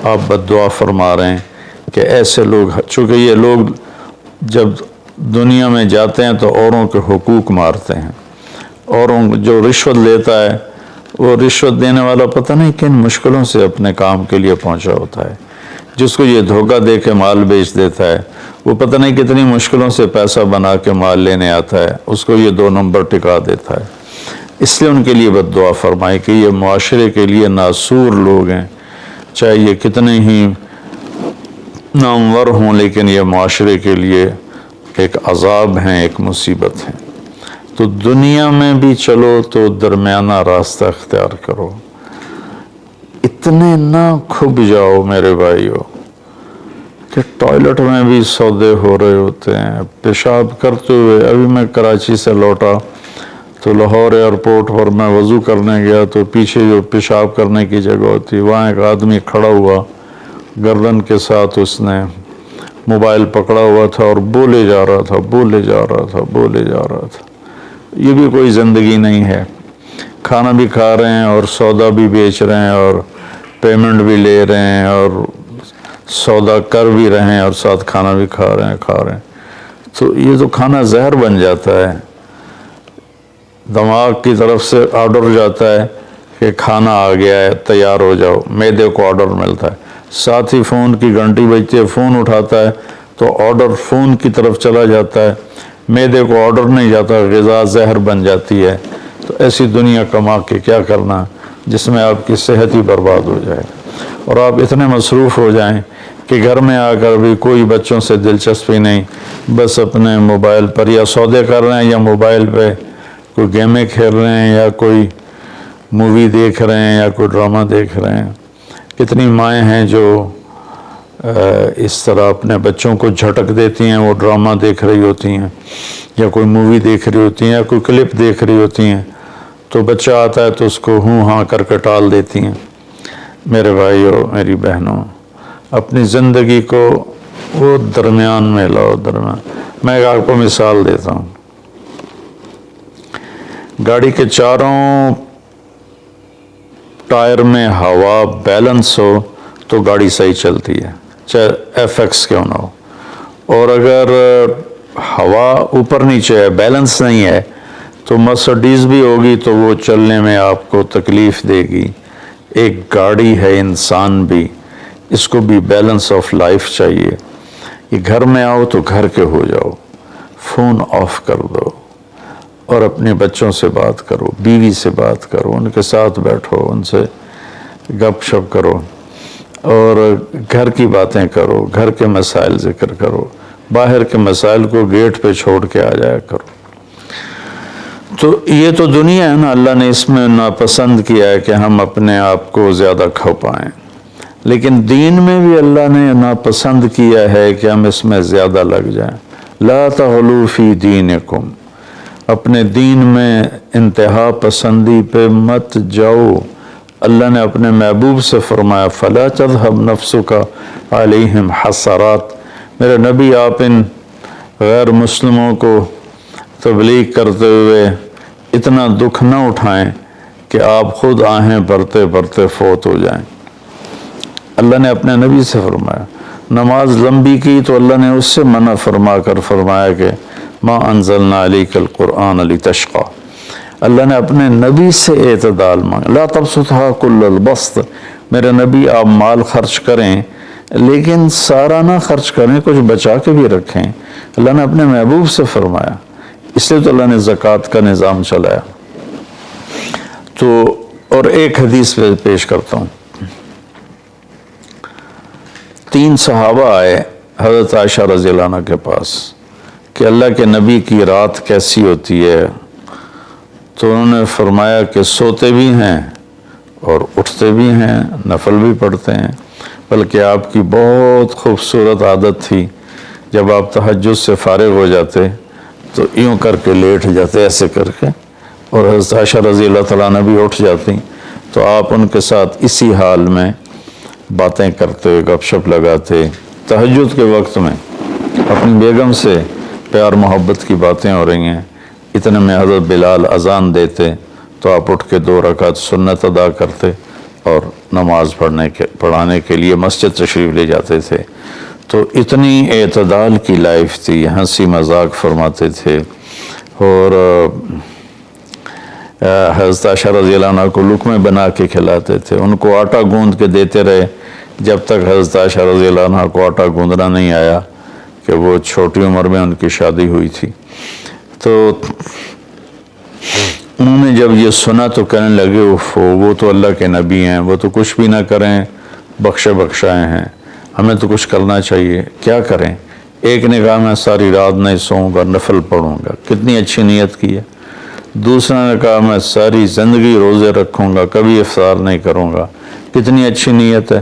آپ بد دعا فرما رہے ہیں کہ ایسے لوگ، چونکہ یہ لوگ جب دنیا میں جاتے ہیں تو اوروں کے حقوق مارتے ہیں. اوروں جو رشوت لیتا ہے وہ رشوت دینے والا پتہ نہیں کن مشکلوں سے اپنے کام کے لیے پہنچا ہوتا ہے. جس کو یہ دھوکہ دے کے مال بیچ دیتا ہے وہ پتہ نہیں کتنی مشکلوں سے پیسہ بنا کے مال لینے آتا ہے, اس کو یہ 2 نمبر ٹکا دیتا ہے. اس لیے ان کے لیے بد دعا فرمائے کہ یہ معاشرے کے لیے ناسور لوگ ہیں, چاہے یہ کتنے ہی نامور ہوں, لیکن یہ معاشرے کے لیے ایک عذاب ہیں, ایک مصیبت ہے. تو دنیا میں بھی چلو تو درمیانہ راستہ اختیار کرو, اتنے نہ کھب جاؤ میرے بھائیو کہ ٹوائلٹ میں بھی سودے ہو رہے ہوتے ہیں. پیشاب کرتے ہوئے ابھی میں کراچی سے لوٹا تو لاہور ایئرپورٹ پر میں وضو کرنے گیا تو پیچھے جو پیشاب کرنے کی جگہ ہوتی وہاں ایک آدمی کھڑا ہوا, گردن کے ساتھ اس نے موبائل پکڑا ہوا تھا اور بولے جا رہا تھا, بولے جا رہا تھا, بولے جا رہا تھا. یہ بھی کوئی زندگی نہیں ہے. کھانا بھی کھا رہے ہیں اور سودا بھی بیچ رہے ہیں اور پیمنٹ بھی لے رہے ہیں اور سودا کر بھی رہے ہیں اور ساتھ کھانا بھی کھا رہے ہیں. تو یہ تو کھانا زہر بن جاتا ہے. دماغ کی طرف سے آرڈر جاتا ہے کہ کھانا آ گیا ہے, تیار ہو جاؤ. معدے کو آرڈر ملتا ہے, ساتھ ہی فون کی گھنٹی بجتی ہے, فون اٹھاتا ہے تو آرڈر فون کی طرف چلا جاتا ہے, معدے کو آرڈر نہیں جاتا, غذا زہر بن جاتی ہے. تو ایسی دنیا کما کے کیا کرنا جس میں آپ کی صحت ہی برباد ہو جائے اور آپ اتنے مصروف ہو جائیں کہ گھر میں آ کر بھی کوئی بچوں سے دلچسپی نہیں, بس اپنے موبائل پر یا سودے کر رہے ہیں یا موبائل پہ کوئی گیمیں کھیل رہے ہیں یا کوئی مووی دیکھ رہے ہیں یا کوئی ڈرامہ دیکھ رہے ہیں. کتنی مائیں ہیں جو اس طرح اپنے بچوں کو جھٹک دیتی ہیں, وہ ڈرامہ دیکھ رہی ہوتی ہیں یا کوئی مووی دیکھ رہی ہوتی ہیں یا کوئی کلپ دیکھ رہی ہوتی ہیں, تو بچہ آتا ہے تو اس کو ہوں ہاں کر کے ٹال دیتی ہیں. میرے بھائیو, میری بہنوں, اپنی زندگی کو وہ درمیان میں لاؤ. میں ایک آپ کو مثال دیتا ہوں. گاڑی کے چاروں ٹائر میں ہوا بیلنس ہو تو گاڑی صحیح چلتی ہے, چاہے ایف ایکس کیوں نہ ہو. اور اگر ہوا اوپر نیچے ہے, بیلنس نہیں ہے, تو مرسڈیز بھی ہوگی تو وہ چلنے میں آپ کو تکلیف دے گی. ایک گاڑی ہے, انسان بھی, اس کو بھی بیلنس آف لائف چاہیے. یہ گھر میں آؤ تو گھر کے ہو جاؤ, فون آف کر دو اور اپنے بچوں سے بات کرو, بیوی سے بات کرو, ان کے ساتھ بیٹھو, ان سے گپ شپ کرو اور گھر کی باتیں کرو, گھر کے مسائل ذکر کرو. باہر کے مسائل کو گیٹ پہ چھوڑ کے آ جایا کرو. تو یہ تو دنیا ہے نا, اللہ نے اس میں ناپسند کیا ہے کہ ہم اپنے آپ کو زیادہ کھو پائیں. لیکن دین میں بھی اللہ نے ناپسند کیا ہے کہ ہم اس میں زیادہ لگ جائیں. لا تغلوا فی دینکم, اپنے دین میں انتہا پسندی پہ مت جاؤ. اللہ نے اپنے محبوب سے فرمایا فلا تذهب نفسك علیہم حسرات. میرے نبی, آپ ان غیر مسلموں کو تبلیغ کرتے ہوئے اتنا دکھ نہ اٹھائیں کہ آپ خود آہیں بھرتے بھرتے فوت ہو جائیں. اللہ نے اپنے نبی سے فرمایا. نماز لمبی کی تو اللہ نے اس سے منع فرما کر فرمایا کہ ما انزلنا علیک القرآن لتشقى. اللہ نے اپنے نبی سے اعتدال مانگا. لا تبسطها کل البسط, میرے نبی آپ مال خرچ کریں لیکن سارا نہ خرچ کریں, کچھ بچا کے بھی رکھیں. اللہ نے اپنے محبوب سے فرمایا. اس لیے تو اللہ نے زکوٰۃ کا نظام چلایا. تو اور ایک حدیث پیش کرتا ہوں. 3 صحابہ آئے حضرت عائشہ رضی اللہ عنہ کے پاس کہ اللہ کے نبی کی رات کیسی ہوتی ہے. تو انہوں نے فرمایا کہ سوتے بھی ہیں اور اٹھتے بھی ہیں, نفل بھی پڑھتے ہیں. بلکہ آپ کی بہت خوبصورت عادت تھی, جب آپ تہجد سے فارغ ہو جاتے تو یوں کر کے لیٹ جاتے, ایسے کر کے, اور حضرت عائشہ رضی اللہ تعالیٰ عنہ بھی اٹھ جاتی تو آپ ان کے ساتھ اسی حال میں باتیں کرتے, گپ شپ لگاتے. تہجد کے وقت میں اپنی بیگم سے پیار محبت کی باتیں ہو رہی ہیں, اتنے میں حضرت بلال اذان دیتے تو آپ اٹھ کے 2 رکعت سنت ادا کرتے اور نماز پڑھانے کے لیے مسجد تشریف لے جاتے تھے. تو اتنی اعتدال کی لائف تھی، ہنسی مذاق فرماتے تھے، اور حضرت عائشہ رضی اللہ عنہ کو لقمے بنا کے کھلاتے تھے، ان کو آٹا گوندھ کے دیتے رہے جب تک حضرت عائشہ رضی اللہ عنہ کو آٹا گوندنا نہیں آیا، کہ وہ چھوٹی عمر میں ان کی شادی ہوئی تھی۔ تو انہوں نے جب یہ سنا تو کہنے لگے وہ تو اللہ کے نبی ہیں، وہ تو کچھ بھی نہ کریں، بخشے بخشائے ہیں، ہمیں تو کچھ کرنا چاہیے، کیا کریں؟ ایک نے کہا میں ساری رات نہیں سوؤں گا، نفل پڑھوں گا، کتنی اچھی نیت کی ہے۔ دوسرا نے کہا میں ساری زندگی روزے رکھوں گا، کبھی افطار نہیں کروں گا، کتنی اچھی نیت ہے۔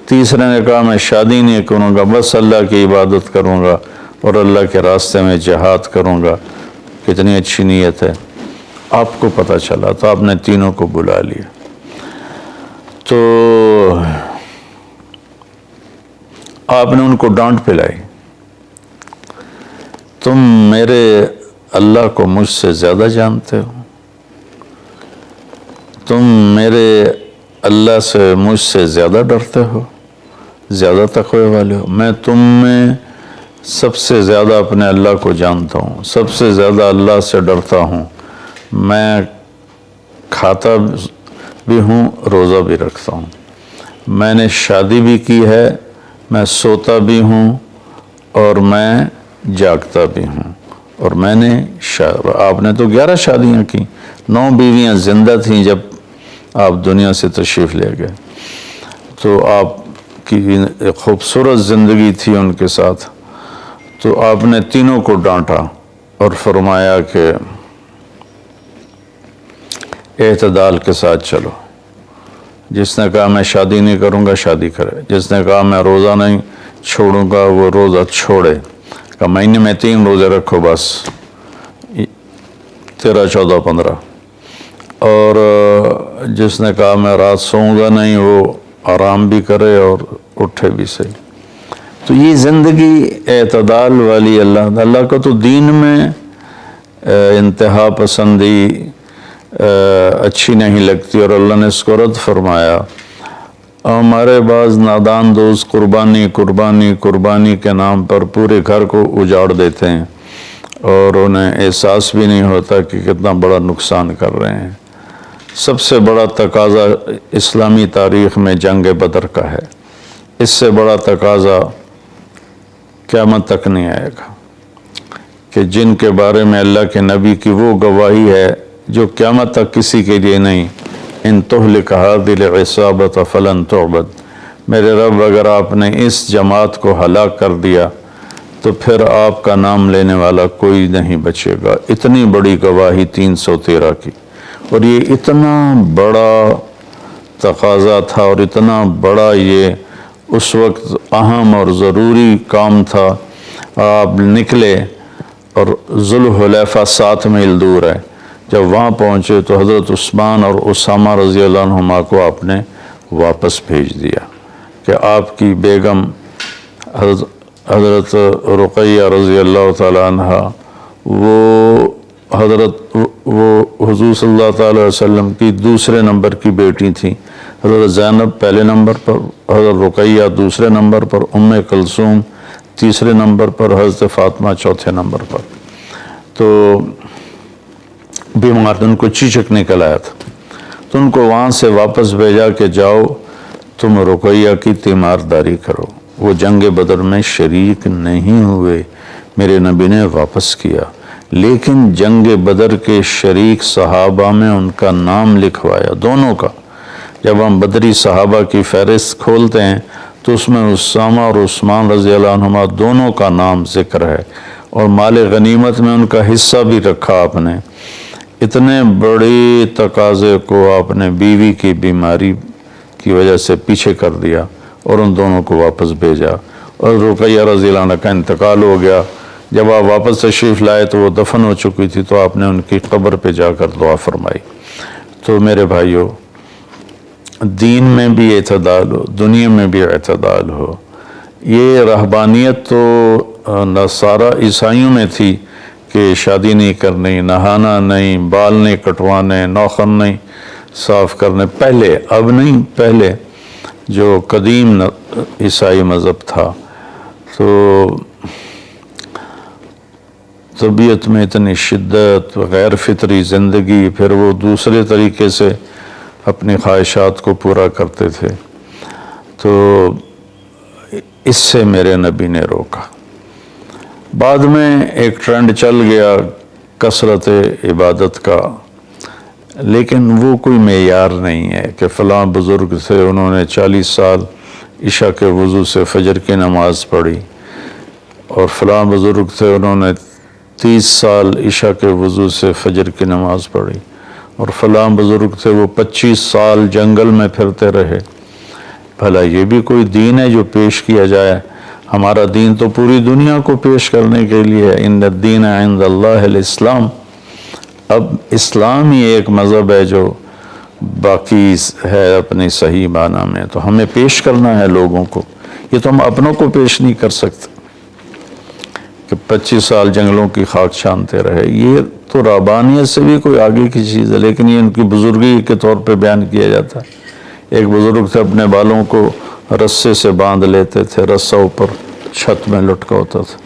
تیسرے نے کہا میں شادی نہیں کروں گا، بس اللہ کی عبادت کروں گا اور اللہ کے راستے میں جہاد کروں گا، کتنی اچھی نیت ہے۔ آپ کو پتہ چلا تو آپ نے تینوں کو بلا لیا۔ تو آپ نے ان کو ڈانٹ پلائی، تم میرے اللہ کو مجھ سے زیادہ جانتے ہو، تم میرے اللہ سے مجھ سے زیادہ ڈرتے ہو، زیادہ تقوی والے ہو، میں تم میں سب سے زیادہ اپنے اللہ کو جانتا ہوں، سب سے زیادہ اللہ سے ڈرتا ہوں، میں کھاتا بھی ہوں، روزہ بھی رکھتا ہوں، میں نے شادی بھی کی ہے، میں سوتا بھی ہوں اور میں جاگتا بھی ہوں، اور میں نے آپ نے تو 11 شادیاں کی، 9 بیویاں زندہ تھیں جب آپ دنیا سے تشریف لے گئے، تو آپ کی ایک خوبصورت زندگی تھی ان کے ساتھ۔ تو آپ نے تینوں کو ڈانٹا اور فرمایا کہ اعتدال کے ساتھ چلو، جس نے کہا میں شادی نہیں کروں گا شادی کرے، جس نے کہا میں روزہ نہیں چھوڑوں گا وہ روزہ چھوڑے، کہ مہینے میں 3 روزے رکھو بس، 13 14 15، اور جس نے کہا میں رات سوؤں گا نہیں وہ آرام بھی کرے اور اٹھے بھی صحیح۔ تو یہ زندگی اعتدال والی، اللہ کو تو دین میں انتہا پسندی اچھی نہیں لگتی، اور اللہ نے اس کو رد فرمایا۔ ہمارے بعض نادان دوست قربانی قربانی قربانی کے نام پر پورے گھر کو اجاڑ دیتے ہیں، اور انہیں احساس بھی نہیں ہوتا کہ کتنا بڑا نقصان کر رہے ہیں۔ سب سے بڑا تقاضا اسلامی تاریخ میں جنگ بدر کا ہے، اس سے بڑا تقاضا قیامت تک نہیں آئے گا، کہ جن کے بارے میں اللہ کے نبی کی وہ گواہی ہے جو قیامت تک کسی کے لیے نہیں، ان تہلک هذه العصابة فلن تعبد، میرے رب اگر آپ نے اس جماعت کو ہلاک کر دیا تو پھر آپ کا نام لینے والا کوئی نہیں بچے گا۔ اتنی بڑی گواہی 313 کی، اور یہ اتنا بڑا تقاضا تھا اور اتنا بڑا یہ اس وقت اہم اور ضروری کام تھا۔ آپ نکلے اور ذوالحلیفہ 7 میل دور ہے، جب وہاں پہنچے تو حضرت عثمان اور اسامہ رضی اللہ عنہما کو آپ نے واپس بھیج دیا، کہ آپ کی بیگم حضرت رقیہ رضی اللہ تعالی عنہ وہ حضور صلی اللہ تعالی علیہ وسلم کی دوسرے نمبر کی بیٹی تھیں، حضرت زینب پہلے نمبر پر، حضرت رقیہ دوسرے نمبر پر، ام کلثوم تیسرے نمبر پر، حضرت فاطمہ چوتھے نمبر پر۔ تو بیمار ان کو چیچک نکل آیا تھا، تو ان کو وہاں سے واپس بھیجا کہ جاؤ تم رقیہ کی تیمارداری کرو۔ وہ جنگ بدر میں شریک نہیں ہوئے، میرے نبی نے واپس کیا، لیکن جنگ بدر کے شریک صحابہ میں ان کا نام لکھوایا، دونوں کا۔ جب ہم بدری صحابہ کی فہرست کھولتے ہیں تو اس میں اسامہ اور عثمان رضی اللہ عنہما دونوں کا نام ذکر ہے، اور مال غنیمت میں ان کا حصہ بھی رکھا آپ نے۔ اتنے بڑے تقاضے کو آپ نے بیوی کی بیماری کی وجہ سے پیچھے کر دیا اور ان دونوں کو واپس بھیجا، اور رقیہ رضی اللہ عنہ کا انتقال ہو گیا۔ جب آپ واپس تشریف لائے تو وہ دفن ہو چکی تھی، تو آپ نے ان کی قبر پہ جا کر دعا فرمائی۔ تو میرے بھائیوں، دین میں بھی اعتدال ہو، دنیا میں بھی اعتدال ہو۔ یہ رہبانیت تو نصارہ عیسائیوں میں تھی کہ شادی نہیں کرنی، نہانا نہیں، بال نہیں کٹوانے، ناخن نہیں صاف کرنے، پہلے، اب نہیں، پہلے جو قدیم عیسائی مذہب تھا۔ تو طبیعت میں اتنی شدت، غیر فطری زندگی، پھر وہ دوسرے طریقے سے اپنی خواہشات کو پورا کرتے تھے، تو اس سے میرے نبی نے روکا۔ بعد میں ایک ٹرینڈ چل گیا کثرت عبادت کا، لیکن وہ کوئی معیار نہیں ہے کہ فلاں بزرگ تھے انہوں نے 40 سال عشاء کے وضو سے فجر کی نماز پڑھی، اور فلاں بزرگ تھے انہوں نے 30 سال عشاء کے وضو سے فجر کی نماز پڑھی، اور فلاں بزرگ تھے وہ 25 سال جنگل میں پھرتے رہے۔ بھلا یہ بھی کوئی دین ہے جو پیش کیا جائے؟ ہمارا دین تو پوری دنیا کو پیش کرنے کے لیے ہے۔ ان الدین عند اللہ الاسلام۔ اب اسلام ہی ایک مذہب ہے جو باقی ہے اپنی صحیح معنی میں، تو ہمیں پیش کرنا ہے لوگوں کو، یہ تو ہم اپنوں کو پیش نہیں کر سکتے کہ 25 سال جنگلوں کی خاک چھانتے رہے۔ یہ تو ربانیت سے بھی کوئی آگے کی چیز ہے، لیکن یہ ان کی بزرگی کے طور پہ بیان کیا جاتا ہے۔ ایک بزرگ تھے اپنے بالوں کو رسے سے باندھ لیتے تھے، رسہ اوپر چھت میں لٹکا ہوتا تھا،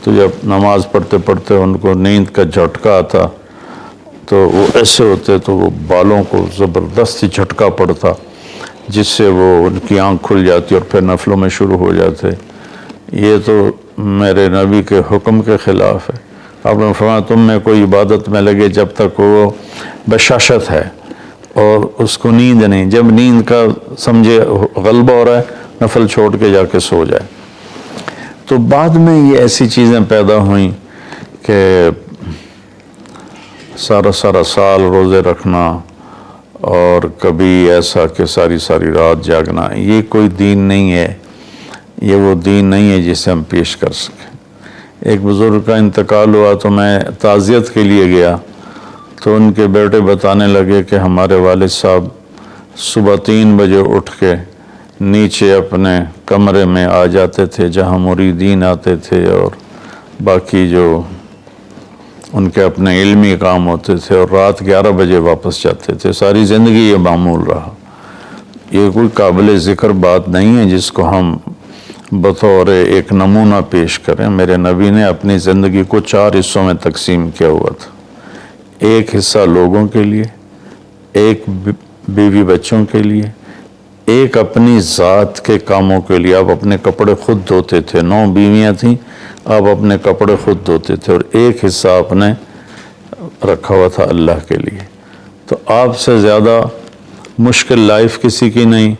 تو جب نماز پڑھتے پڑھتے ان کو نیند کا جھٹکا آتا تو وہ ایسے ہوتے تو وہ بالوں کو زبردستی جھٹکا پڑتا، جس سے وہ ان کی آنکھ کھل جاتی اور پھر نفلوں میں شروع ہو جاتے۔ یہ تو میرے نبی کے حکم کے خلاف ہے۔ آپ نے فرمایا تم میں کوئی عبادت میں لگے جب تک وہ بشاشت ہے اور اس کو نیند نہیں، جب نیند کا سمجھے غلبہ ہو رہا ہے نفل چھوڑ کے جا کے سو جائے۔ تو بعد میں یہ ایسی چیزیں پیدا ہوئیں کہ سارا سال روزے رکھنا، اور کبھی ایسا کہ ساری رات جاگنا، یہ کوئی دین نہیں ہے، یہ وہ دین نہیں ہے جسے ہم پیش کر سکیں۔ ایک بزرگ کا انتقال ہوا تو میں تعزیت کے لیے گیا، تو ان کے بیٹے بتانے لگے کہ ہمارے والد صاحب صبح 3 بجے اٹھ کے نیچے اپنے کمرے میں آ جاتے تھے جہاں مریدین آتے تھے اور باقی جو ان کے اپنے علمی کام ہوتے تھے، اور رات 11 بجے واپس جاتے تھے۔ ساری زندگی یہ معمول رہا۔ یہ کوئی قابل ذکر بات نہیں ہے جس کو ہم بطور ایک نمونہ پیش کریں۔ میرے نبی نے اپنی زندگی کو 4 حصوں میں تقسیم کیا ہوا تھا۔ ایک حصہ لوگوں کے لیے، ایک بیوی بچوں کے لیے، ایک اپنی ذات کے کاموں کے لیے۔ آپ اپنے کپڑے خود دھوتے تھے، 9 بیویاں تھیں، آپ اپنے کپڑے خود دھوتے تھے، اور ایک حصہ آپ نے رکھا ہوا تھا اللہ کے لیے۔ تو آپ سے زیادہ مشکل لائف کسی کی نہیں،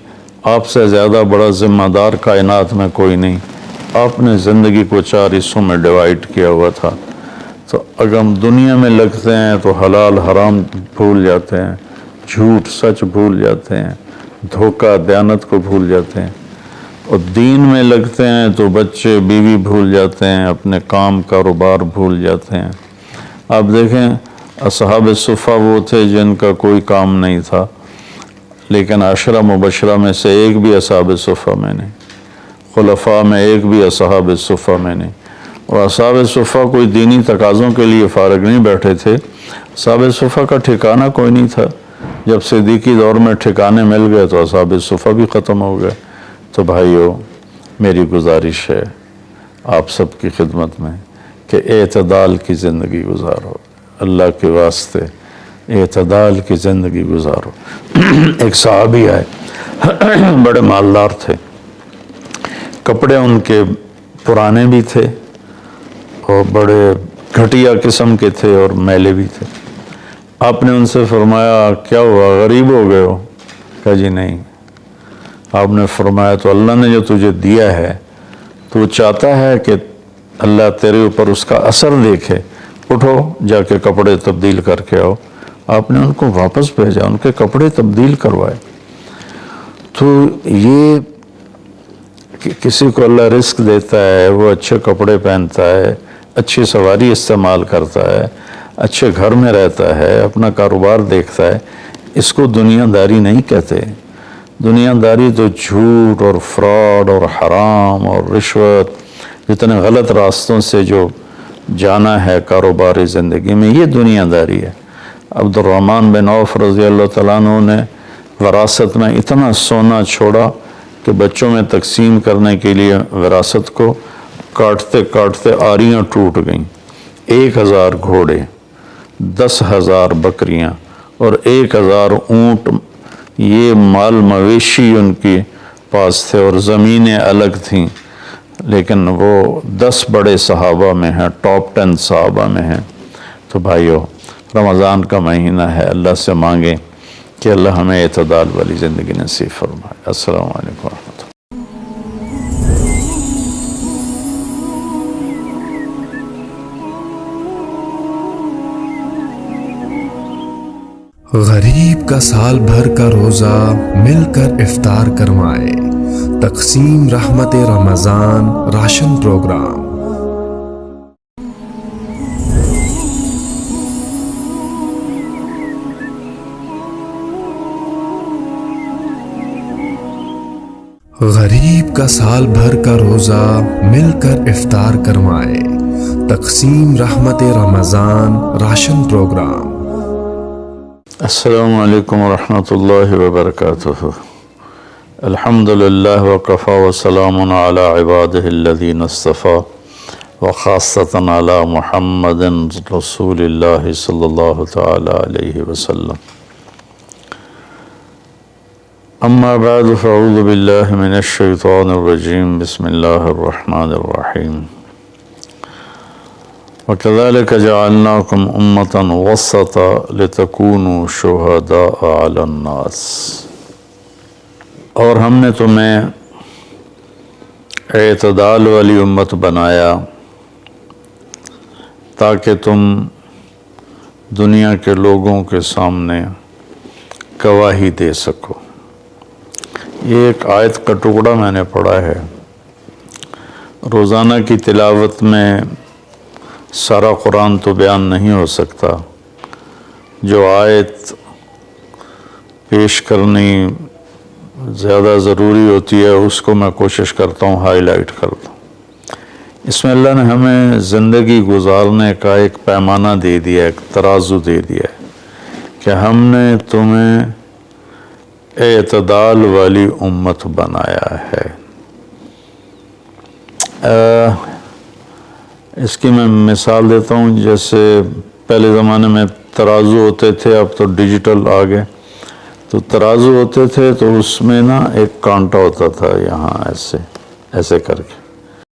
آپ سے زیادہ بڑا ذمہ دار کائنات میں کوئی نہیں۔ آپ نے زندگی کو 4 حصوں میں ڈیوائیڈ کیا ہوا تھا۔ تو اگر ہم دنیا میں لگتے ہیں تو حلال حرام بھول جاتے ہیں، جھوٹ سچ بھول جاتے ہیں، دھوکہ دیانت کو بھول جاتے ہیں، اور دین میں لگتے ہیں تو بچے بیوی بھول جاتے ہیں، اپنے کام کاروبار بھول جاتے ہیں۔ آپ دیکھیں اصحاب صفہ وہ تھے جن کا کوئی کام نہیں تھا، لیکن 10 مبشرہ میں سے ایک بھی اصحاب صفہ میں نہیں، خلفاء میں ایک بھی اصحاب صفہ میں نہیں۔ اور اصحاب صفہ کوئی دینی تقاضوں کے لیے فارغ نہیں بیٹھے تھے، اصحاب صفہ کا ٹھکانہ کوئی نہیں تھا۔ جب صدیقی دور میں ٹھکانے مل گئے تو اصحاب صفہ بھی ختم ہو گئے۔ تو بھائیو، میری گزارش ہے آپ سب کی خدمت میں کہ اعتدال کی زندگی گزارو، اللہ کے واسطے اعتدال کی زندگی گزارو۔ ایک صحابی آئے، بڑے مالدار تھے، کپڑے ان کے پرانے بھی تھے اور بڑے گھٹیا قسم کے تھے اور میلے بھی تھے۔ آپ نے ان سے فرمایا کیا ہوا، غریب ہو گئے ہو؟ کہا جی نہیں۔ آپ نے فرمایا تو اللہ نے جو تجھے دیا ہے تو وہ چاہتا ہے کہ اللہ تیرے اوپر اس کا اثر دیکھے، اٹھو جا کے کپڑے تبدیل کر کے آؤ۔ آپ نے ان کو واپس بھیجا، ان کے کپڑے تبدیل کروائے۔ تو یہ کسی کو اللہ رزق دیتا ہے، وہ اچھے کپڑے پہنتا ہے، اچھی سواری استعمال کرتا ہے، اچھے گھر میں رہتا ہے، اپنا کاروبار دیکھتا ہے، اس کو دنیا داری نہیں کہتے۔ دنیا داری تو جھوٹ اور فراڈ اور حرام اور رشوت، جتنے غلط راستوں سے جو جانا ہے کاروباری زندگی میں، یہ دنیا داری ہے۔ عبد الرحمن بن عوف رضی اللہ تعالیٰ عنہ نے وراثت میں اتنا سونا چھوڑا کہ بچوں میں تقسیم کرنے کے لیے وراثت کو کاٹتے کاٹتے آریاں ٹوٹ گئیں، 1000 گھوڑے، 10,000 بکریاں اور 1000 اونٹ، یہ مال مویشی ان کے پاس تھے، اور زمینیں الگ تھیں، لیکن وہ 10 بڑے صحابہ میں ہیں، ٹاپ 10 صحابہ میں ہیں۔ تو بھائیو، رمضان کا مہینہ ہے، اللہ سے مانگیں کہ اللہ ہمیں اعتدال والی زندگی نصیب فرمائے۔ السلام علیکم ورحمۃ اللہ۔ غریب کا سال بھر کا روزہ مل کر افطار کرمائے، تقسیم رحمت رمضان راشن پروگرام۔ غریب کا سال بھر کا روزہ مل کر افطار کرمائے، تقسیم رحمت رمضان راشن پروگرام۔ السلام علیکم ورحمۃ اللہ وبرکاتہ۔ الحمد للہ وکفی وسلام علی عبادہ الذین اصطفی وخاصۃ علی محمد رسول اللہ صلی اللہ تعالی علیہ وسلم۔ اما بعد فاعوذ باللہ من الشیطان الرجیم، بسم اللہ الرحمن الرحیم۔ وَكَذَلِكَ جَعَلْنَاكُمْ أُمَّةً وَسَطًا لِتَكُونُوا شُهَدَاءَ عَلَى النَّاسِ، اور ہم نے تمہیں اعتدال والی امت بنایا تاکہ تم دنیا کے لوگوں کے سامنے گواہی دے سکو۔ یہ ایک آیت کا ٹکڑا میں نے پڑھا ہے۔ روزانہ کی تلاوت میں سارا قرآن تو بیان نہیں ہو سکتا، جو آیت پیش کرنی زیادہ ضروری ہوتی ہے اس کو میں کوشش کرتا ہوں ہائی لائٹ کرتا ہوں۔ اس میں اللہ نے ہمیں زندگی گزارنے کا ایک پیمانہ دے دیا، ایک ترازو دے دیا ہے کہ ہم نے تمہیں اعتدال والی امت بنایا ہے۔ اس کی میں مثال دیتا ہوں، جیسے پہلے زمانے میں ترازو ہوتے تھے، اب تو ڈیجیٹل آ گئے۔ تو ترازو ہوتے تھے تو اس میں نا ایک کانٹا ہوتا تھا، یہاں ایسے کر کے،